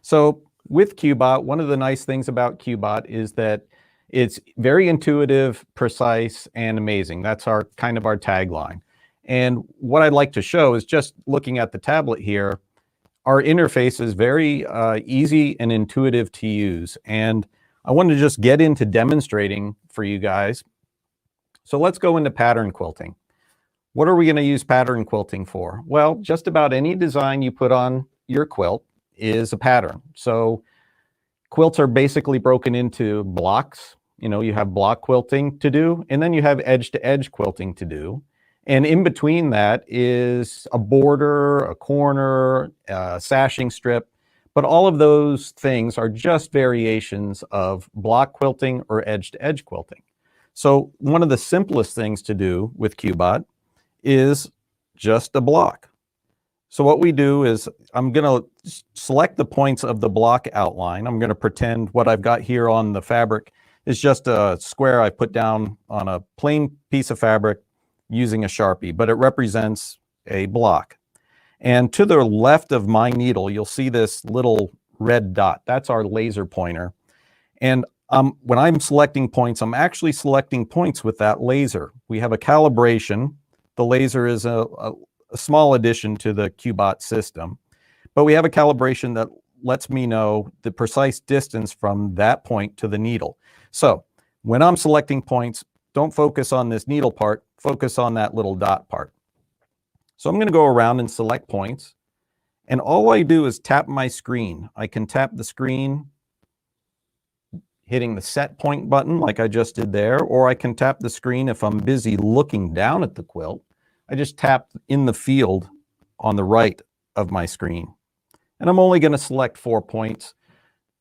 So with QBOT, one of the nice things about QBOT is that it's very intuitive, precise, and amazing. That's our kind of our tagline. And what I'd like to show is just looking at the tablet here, our interface is very easy and intuitive to use. And I wanted to just get into demonstrating for you guys. So let's go into pattern quilting. What are we going to use pattern quilting for? Well, just about any design you put on your quilt is a pattern. So quilts are basically broken into blocks. You know, you have block quilting to do, and then you have edge-to-edge quilting to do. And in between that is a border, a corner, a sashing strip. But all of those things are just variations of block quilting or edge-to-edge quilting. So one of the simplest things to do with QBOT is just a block. So what we do is I'm going to select the points of the block outline. I'm going to pretend what I've got here on the fabric is just a square I put down on a plain piece of fabric using a Sharpie, but it represents a block. And to the left of my needle, you'll see this little red dot. That's our laser pointer. And when I'm selecting points, I'm actually selecting points with that laser. We have a calibration. The laser is a small addition to the QBOT system, but we have a calibration that lets me know the precise distance from that point to the needle. So when I'm selecting points, don't focus on this needle part, focus on that little dot part. So I'm going to go around and select points, and all I do is tap my screen. I can tap the screen hitting the set point button like I just did there, or I can tap the screen if I'm busy looking down at the quilt. I just tap in the field on the right of my screen. And I'm only going to select 4 points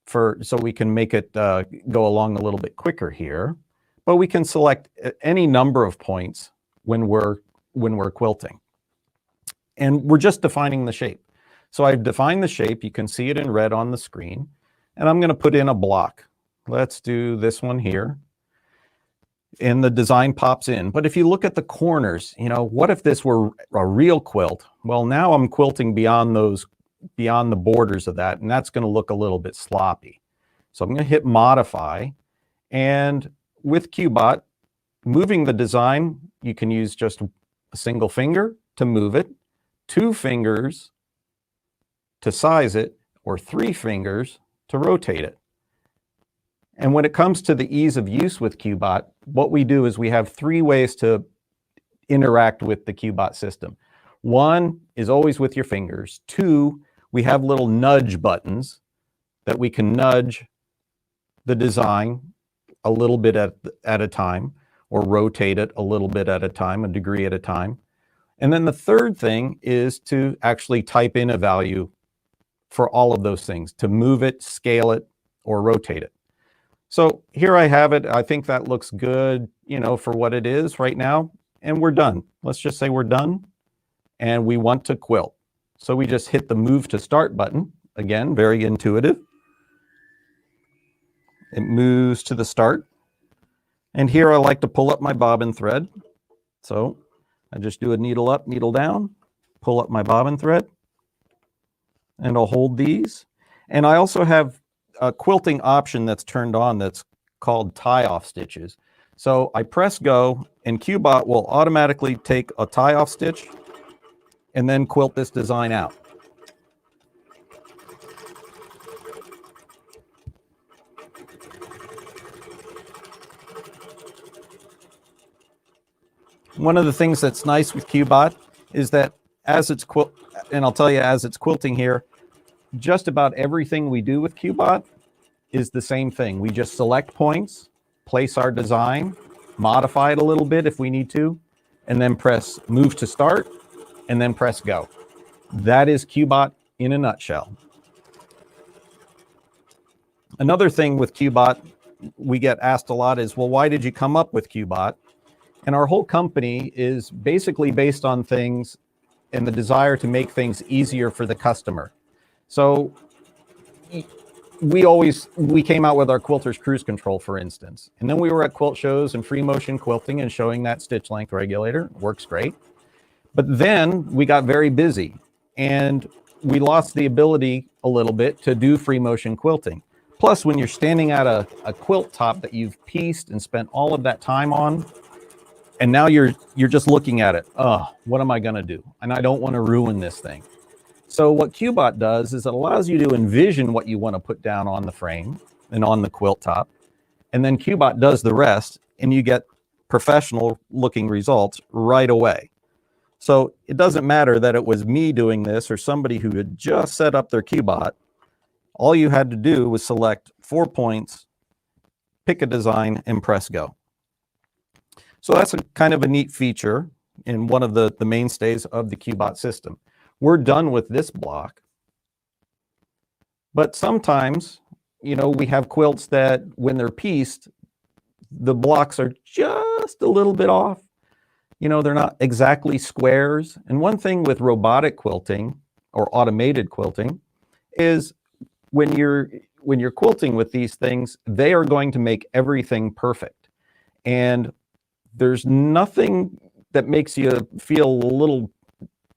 so we can make it go along a little bit quicker here. But we can select any number of points when we're quilting. And we're just defining the shape. So I've defined the shape. You can see it in red on the screen. And I'm going to put in a block. Let's do this one here. And the design pops in. But if you look at the corners, you know, what if this were a real quilt? Well, now I'm quilting beyond the borders of that, and that's going to look a little bit sloppy. So I'm going to hit modify, and with QBOT, moving the design, you can use just a single finger to move it, 2 fingers to size it, or 3 fingers to rotate it. And when it comes to the ease of use with QBOT, what we do is we have 3 ways to interact with the QBOT system. 1 is always with your fingers. 2, we have little nudge buttons that we can nudge the design a little bit at a time, or rotate it a little bit at a time, a degree at a time. And then the third thing is to actually type in a value for all of those things, to move it, scale it, or rotate it. So here I have it. I think that looks good, you know, for what it is right now. And we're done. Let's just say we're done. And we want to quilt. So we just hit the move to start button. Again, very intuitive. It moves to the start. And here I like to pull up my bobbin thread. So I just do a needle up, needle down, pull up my bobbin thread. And I'll hold these. And I also have a quilting option that's turned on that's called tie-off stitches. So I press go, and QBOT will automatically take a tie-off stitch and then quilt this design out. One of the things that's nice with QBOT is that as it's quilting here, just about everything we do with QBOT is the same thing. We just select points, place our design, modify it a little bit if we need to, and then press move to start, and then press go. That is QBOT in a nutshell. Another thing with QBOT we get asked a lot is, well, why did you come up with QBOT? And our whole company is basically based on things and the desire to make things easier for the customer. So we came out with our Quilter's Cruise Control, for instance. And then we were at quilt shows and free motion quilting and showing that stitch length regulator. Works great. But then we got very busy. And we lost the ability a little bit to do free motion quilting. Plus, when you're standing at a quilt top that you've pieced and spent all of that time on, and now you're just looking at it, oh, what am I going to do? And I don't want to ruin this thing. So what QBOT does is it allows you to envision what you want to put down on the frame and on the quilt top. And then QBOT does the rest, and you get professional looking results right away. So it doesn't matter that it was me doing this or somebody who had just set up their QBOT. All you had to do was select 4 points, pick a design, and press go. So that's a kind of a neat feature in one of the mainstays of the QBOT system. We're done with this block. But sometimes, you know, we have quilts that when they're pieced, the blocks are just a little bit off. You know, they're not exactly squares. And one thing with robotic quilting or automated quilting is when you're quilting with these things, they are going to make everything perfect. And there's nothing that makes you feel a little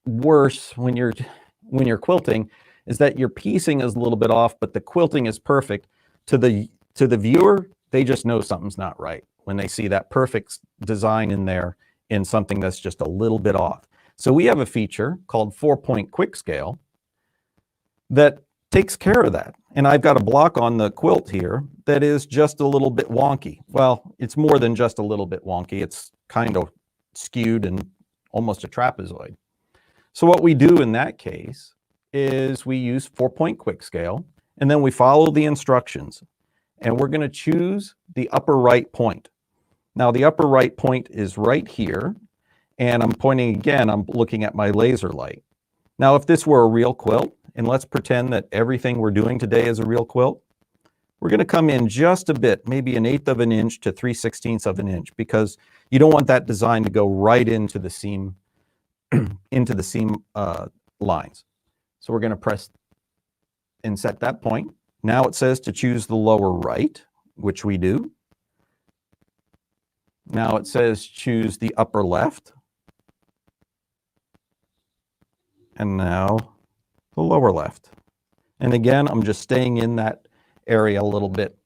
worse when you're quilting is that your piecing is a little bit off, but the quilting is perfect. To the viewer, they just know something's not right when they see that perfect design in there in something that's just a little bit off. So we have a feature called 4-point quick scale that takes care of that. And I've got a block on the quilt here that is just a little bit wonky. Well, it's more than just a little bit wonky. It's kind of skewed and almost a trapezoid. So what we do in that case is we use 4-point quick scale, and then we follow the instructions. And we're going to choose the upper right point. Now the upper right point is right here, and I'm pointing again, I'm looking at my laser light. Now if this were a real quilt, and let's pretend that everything we're doing today is a real quilt, we're going to come in just a bit, maybe 1/8 of an inch to 3/16 of an inch, because you don't want that design to go right into the seam, into the seam lines. So we're going to press and set that point. Now it says to choose the lower right, which we do. Now it says choose the upper left. And now the lower left. And again, I'm just staying in that area a little bit.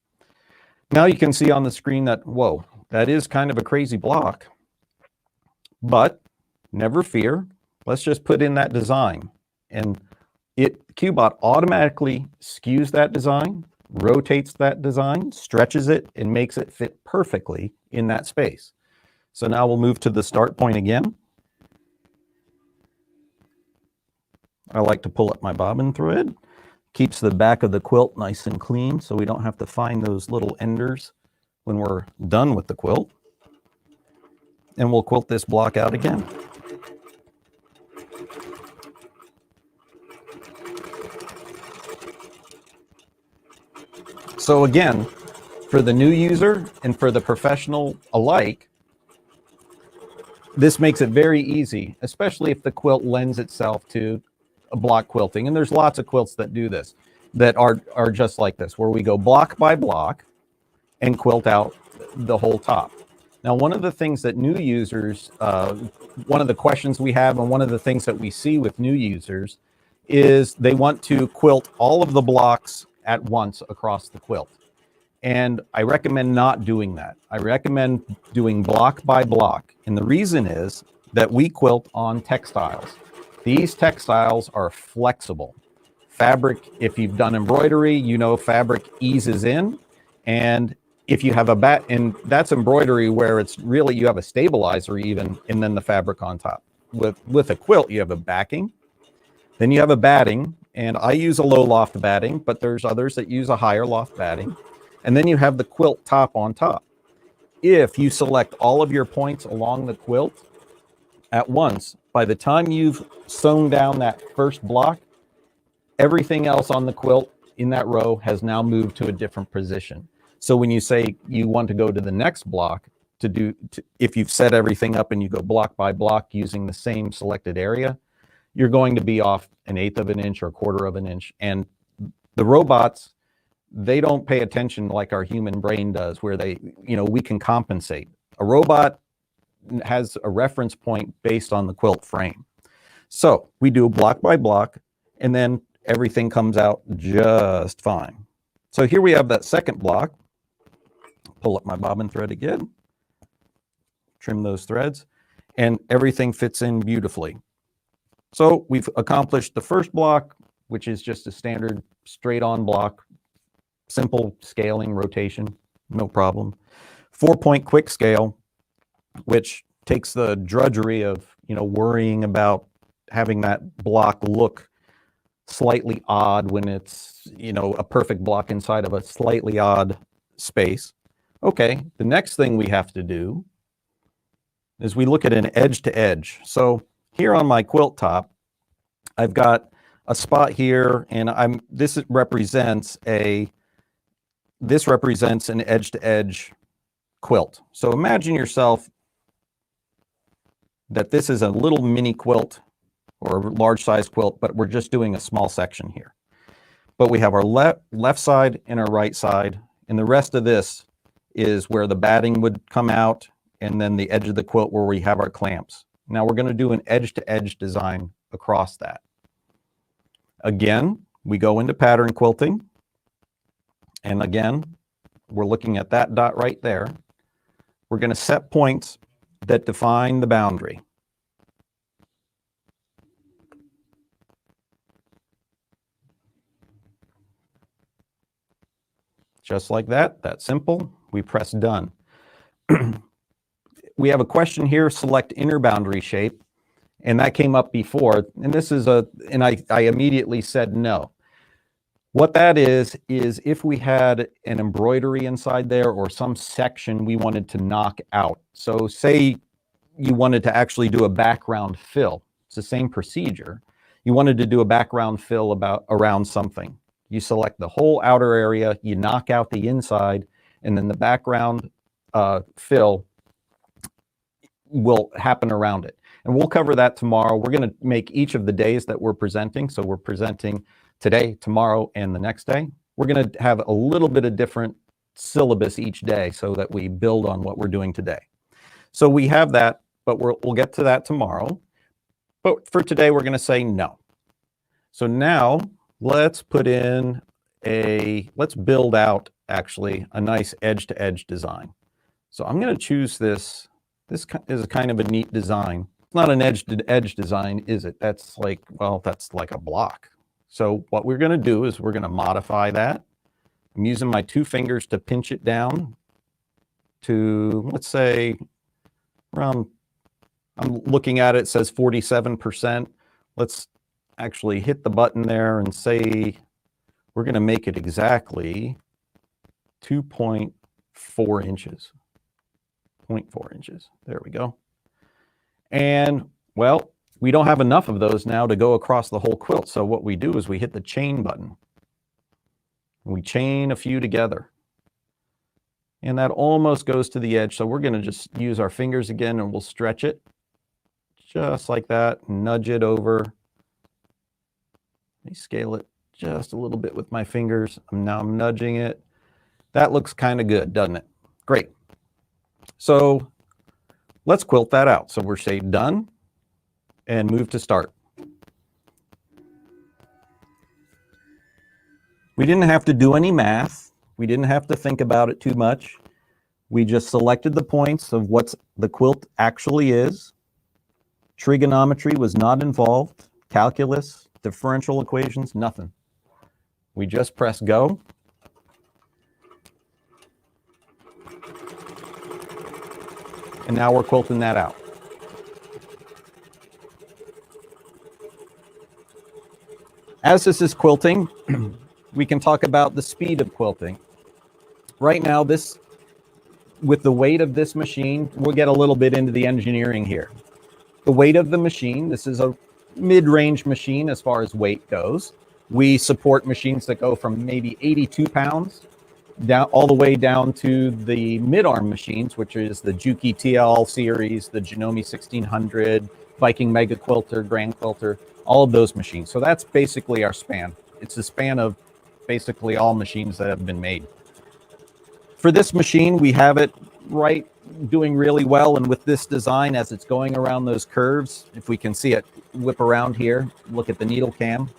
Now you can see on the screen that, whoa, that is kind of a crazy block. But never fear, let's just put in that design. And QBOT automatically skews that design, rotates that design, stretches it, and makes it fit perfectly in that space. So now we'll move to the start point again. I like to pull up my bobbin thread. Keeps the back of the quilt nice and clean so we don't have to find those little enders when we're done with the quilt. And we'll quilt this block out again. So again, for the new user and for the professional alike, this makes it very easy, especially if the quilt lends itself to a block quilting. And there's lots of quilts that do this, that are just like this, where we go block by block and quilt out the whole top. Now, one of the things that new users, one of the questions we have and one of the things that we see with new users is they want to quilt all of the blocks at once across the quilt. And I recommend not doing that. I recommend doing block by block. And the reason is that we quilt on textiles. These textiles are flexible. Fabric, if you've done embroidery, you know fabric eases in. And if you have and that's embroidery where it's really, you have a stabilizer even, and then the fabric on top. With a quilt, you have a backing, then you have a batting, and I use a low loft batting, but there's others that use a higher loft batting. And then you have the quilt top on top. If you select all of your points along the quilt at once, by the time you've sewn down that first block, everything else on the quilt in that row has now moved to a different position. So when you say you want to go to the next block if you've set everything up and you go block by block using the same selected area, you're going to be off 1/8 of an inch or 1/4 of an inch. And the robots, they don't pay attention like our human brain does, where we can compensate. A robot has a reference point based on the quilt frame. So we do block by block, and then everything comes out just fine. So here we have that second block. Pull up my bobbin thread again, trim those threads, and everything fits in beautifully. So we've accomplished the first block, which is just a standard straight-on block, simple scaling, rotation, no problem. 4-point quick scale, which takes the drudgery of, worrying about having that block look slightly odd when it's, a perfect block inside of a slightly odd space. Okay, the next thing we have to do is we look at an edge to edge. So here on my quilt top, I've got a spot here, and this represents an edge to edge quilt. So imagine yourself that this is a little mini quilt or a large size quilt, but we're just doing a small section here. But we have our left side and our right side, and the rest of this is where the batting would come out, and then the edge of the quilt where we have our clamps. Now we're going to do an edge to edge design across that. Again, we go into pattern quilting, and again, we're looking at that dot right there. We're going to set points that define the boundary. Just like that, that's simple. We press done. We have a question here, select inner boundary shape, and that came up before, and this is and I immediately said no. What that is if we had an embroidery inside there or some section we wanted to knock out. So say you wanted to actually do a background fill. It's the same procedure. You wanted to do a background fill around something. You select the whole outer area, you knock out the inside, and then the background fill will happen around it. And we'll cover that tomorrow. We're going to make each of the days that we're presenting. So we're presenting today, tomorrow, and the next day. We're going to have a little bit of different syllabus each day so that we build on what we're doing today. So we have that, but we'll get to that tomorrow. But for today, we're going to say no. So now let's put in let's build out actually a nice edge to edge design. So I'm going to choose this. This is a kind of a neat design. It's not an edge to edge design, is it? That's like, well, that's like a block. So what we're going to do is we're going to modify that. I'm using my 2 fingers to pinch it down to, let's say, around, I'm looking at it, it says 47%. Let's actually hit the button there and say we're going to make it exactly 2.4 inches. 0.4 inches. There we go. And, well, we don't have enough of those now to go across the whole quilt. So what we do is we hit the chain button. We chain a few together. And that almost goes to the edge. So we're going to just use our fingers again, and we'll stretch it just like that. Nudge it over. Let me scale it just a little bit with my fingers. Now I'm nudging it. That looks kind of good, doesn't it? Great. So let's quilt that out. So we're say done and move to start. We didn't have to do any math. We didn't have to think about it too much. We just selected the points of what the quilt actually is. Trigonometry was not involved. Calculus, differential equations, nothing. We just press go. And now we're quilting that out. As this is quilting, we can talk about the speed of quilting. Right now, with the weight of this machine, we'll get a little bit into the engineering here. The weight of the machine, this is a mid-range machine as far as weight goes. We support machines that go from maybe 82 pounds down all the way down to the mid-arm machines, which is the Juki TL series, the Janome 1600, Viking Mega Quilter, Grand Quilter, all of those machines. So that's basically our span. It's the span of basically all machines that have been made. For this machine, we have it right doing really well. And with this design, as it's going around those curves, if we can see it whip around here, look at the needle cam.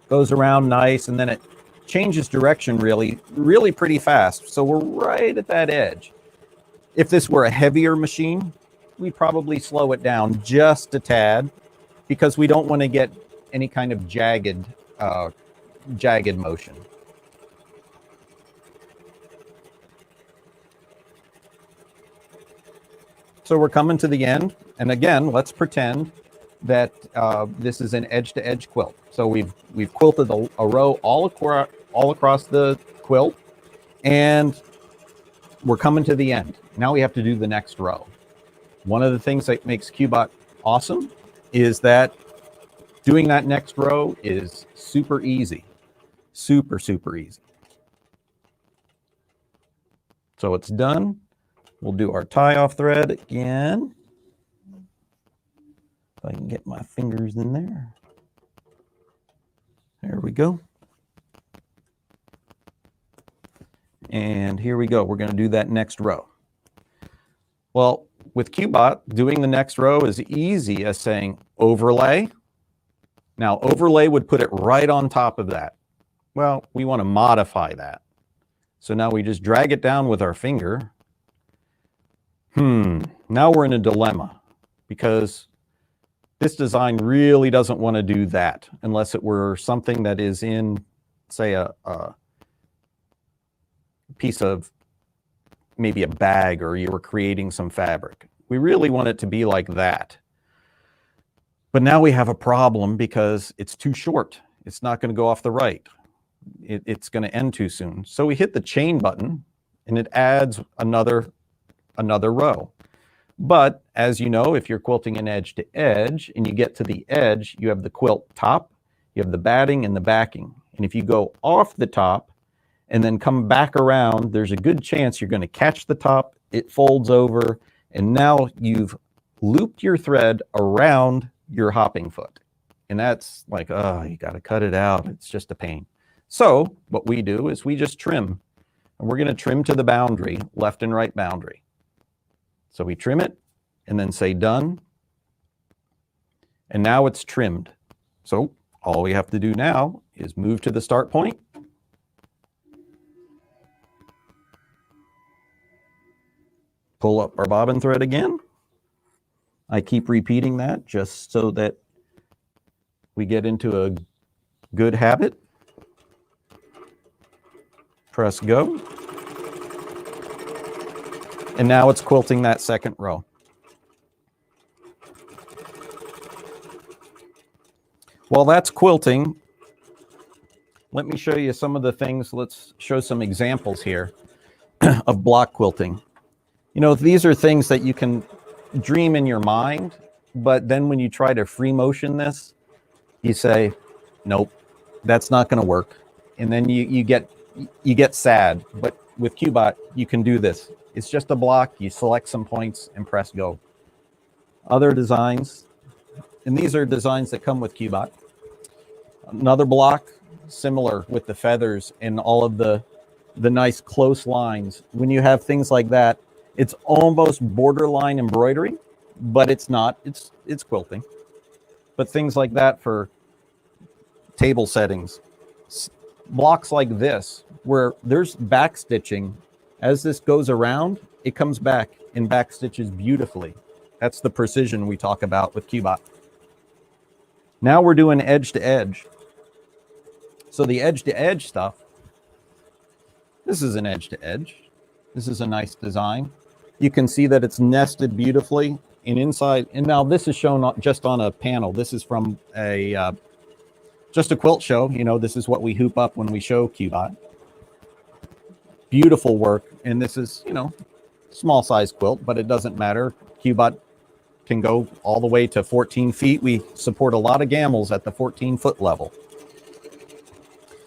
Goes around nice, and then it changes direction really pretty fast. So we're right at that edge. If this were a heavier machine, we'd probably slow it down just a tad because we don't want to get any kind of jagged motion. So we're coming to the end. And again, let's pretend that this is an edge-to-edge quilt. So we've quilted a row all across the quilt, and we're coming to the end. Now we have to do the next row. One of the things that makes QBOT awesome is that doing that next row is super easy. Super easy. So it's done. We'll do our tie-off thread again. If I can get my fingers in there. There we go. And here we go. We're going to do that next row. Well, with QBOT, doing the next row is easy as saying overlay. Now, overlay would put it right on top of that. Well, we want to modify that. So now we just drag it down with our finger. Now we're in a dilemma because this design really doesn't want to do that unless it were something that is in, say, a piece of maybe a bag, or you were creating some fabric. We really want it to be like that. But now we have a problem because it's too short. It's not going to go off the right. It's going to end too soon. So we hit the chain button and it adds another row. But as you know, if you're quilting an edge to edge and you get to the edge, you have the quilt top, you have the batting and the backing. And if you go off the top and then come back around, there's a good chance you're going to catch the top, it folds over, and now you've looped your thread around your hopping foot. And that's like, oh, you got to cut it out. It's just a pain. So what we do is we just trim. And we're going to trim to the boundary, left and right boundary. So we trim it and then say done. And now it's trimmed. So all we have to do now is move to the start point. Pull up our bobbin thread again. I keep repeating that just so that we get into a good habit. Press go. And now it's quilting that second row. While that's quilting, let me show you some of the things. Let's show some examples here of block quilting. You know, these are things that you can dream in your mind, but then when you try to free motion this, you say, nope, that's not going to work. And then you get sad. But with QBOT, you can do this. It's just a block. You select some points and press go. Other designs, and these are designs that come with QBOT. Another block, similar with the feathers and all of the nice close lines. When you have things like that, it's almost borderline embroidery, but it's not. It's quilting. But things like that for table settings. Blocks like this, where there's back stitching. As this goes around, it comes back and back stitches beautifully. That's the precision we talk about with QBOT. Now we're doing edge to edge. So the edge to edge stuff, this is an edge to edge. This is a nice design. You can see that it's nested beautifully and inside. And now this is shown just on a panel. This is from just a quilt show. You know, this is what we hoop up when we show QBOT. Beautiful work. And this is, you know, small size quilt, but it doesn't matter. QBOT can go all the way to 14 feet. We support a lot of gamels at the 14-foot level.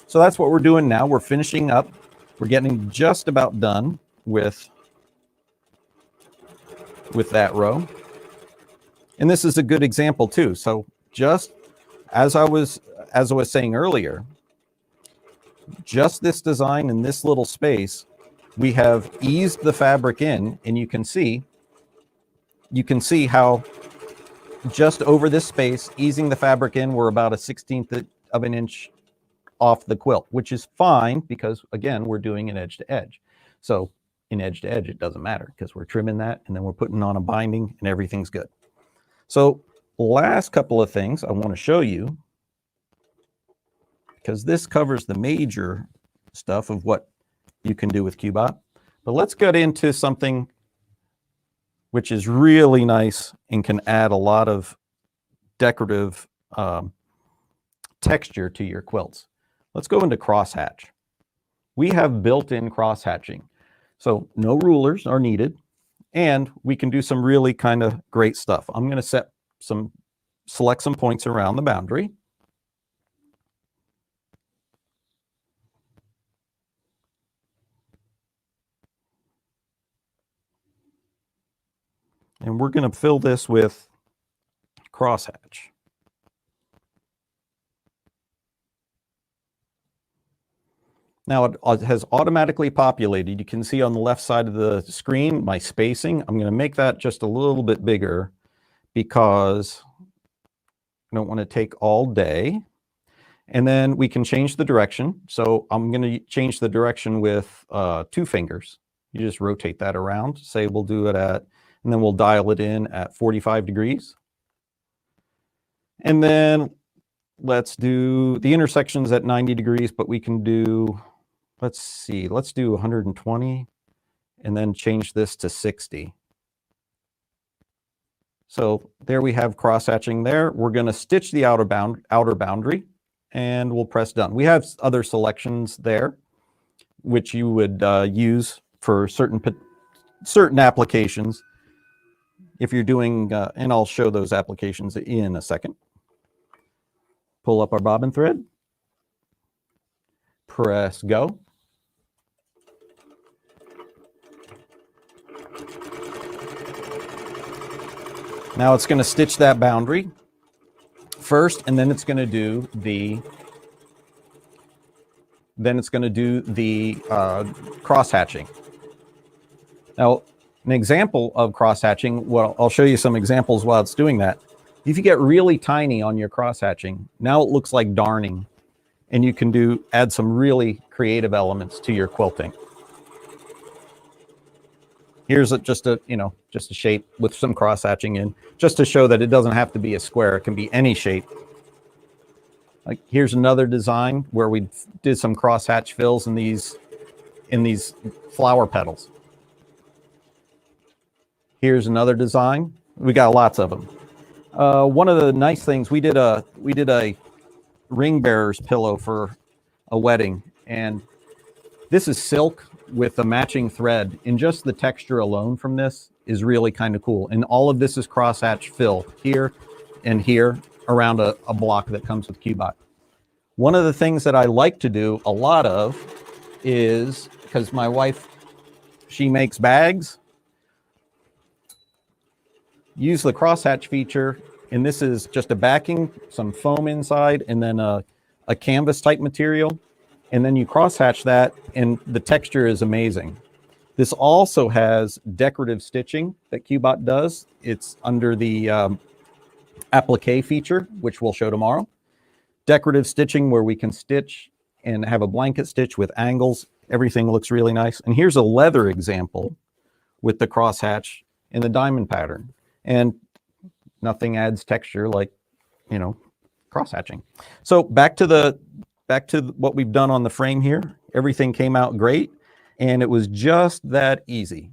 So that's what we're doing now. We're finishing up. We're getting just about done with that row. And this is a good example too. So just as I was saying earlier, just this design in this little space, we have eased the fabric in, and you can see how just over this space, easing the fabric in, we're about a 1/16 of an inch off the quilt, which is fine because, again, we're doing an edge to edge. So in edge to edge, it doesn't matter because we're trimming that and then we're putting on a binding and everything's good. So last couple of things I want to show you, because this covers the major stuff of what you can do with QBOT. But let's get into something which is really nice and can add a lot of decorative texture to your quilts. Let's go into crosshatch. We have built-in crosshatching. So no rulers are needed, and we can do some really kind of great stuff. I'm going to select some points around the boundary. And we're going to fill this with crosshatch. Now it has automatically populated. You can see on the left side of the screen my spacing. I'm going to make that just a little bit bigger because I don't want to take all day. And then we can change the direction. So I'm going to change the direction with 2 fingers. You just rotate that around. Say we'll do it at, and then we'll dial it in at 45 degrees. And then let's do the intersections at 90 degrees, but we can do, let's see, let's do 120 and then change this to 60. So there we have cross-hatching there. We're going to stitch the outer boundary and we'll press done. We have other selections there, which you would use for certain applications. If you're doing, and I'll show those applications in a second. Pull up our bobbin thread, press go. Now it's going to stitch that boundary first, and then it's going to do the cross hatching. Now, an example of cross hatching, well, I'll show you some examples while it's doing that. If you get really tiny on your cross hatching, now it looks like darning, and you can add some really creative elements to your quilting. Here's just a shape with some cross hatching in, just to show that it doesn't have to be a square. It can be any shape. Like here's another design where we did some cross hatch fills in these flower petals. Here's another design. We got lots of them. One of the nice things, we did a ring bearer's pillow for a wedding, and this is silk with a matching thread, and just the texture alone from this is really kind of cool. And all of this is crosshatch fill here and here around a block that comes with QBOT. One of the things that I like to do a lot of is, because my wife, she makes bags, use the crosshatch feature, and this is just a backing, some foam inside, and then a canvas type material. And then you crosshatch that, and the texture is amazing. This also has decorative stitching that QBOT does. It's under the applique feature, which we'll show tomorrow. Decorative stitching where we can stitch and have a blanket stitch with angles. Everything looks really nice. And here's a leather example with the crosshatch in the diamond pattern. And nothing adds texture like, crosshatching. So back to what we've done on the frame here. Everything came out great, and it was just that easy.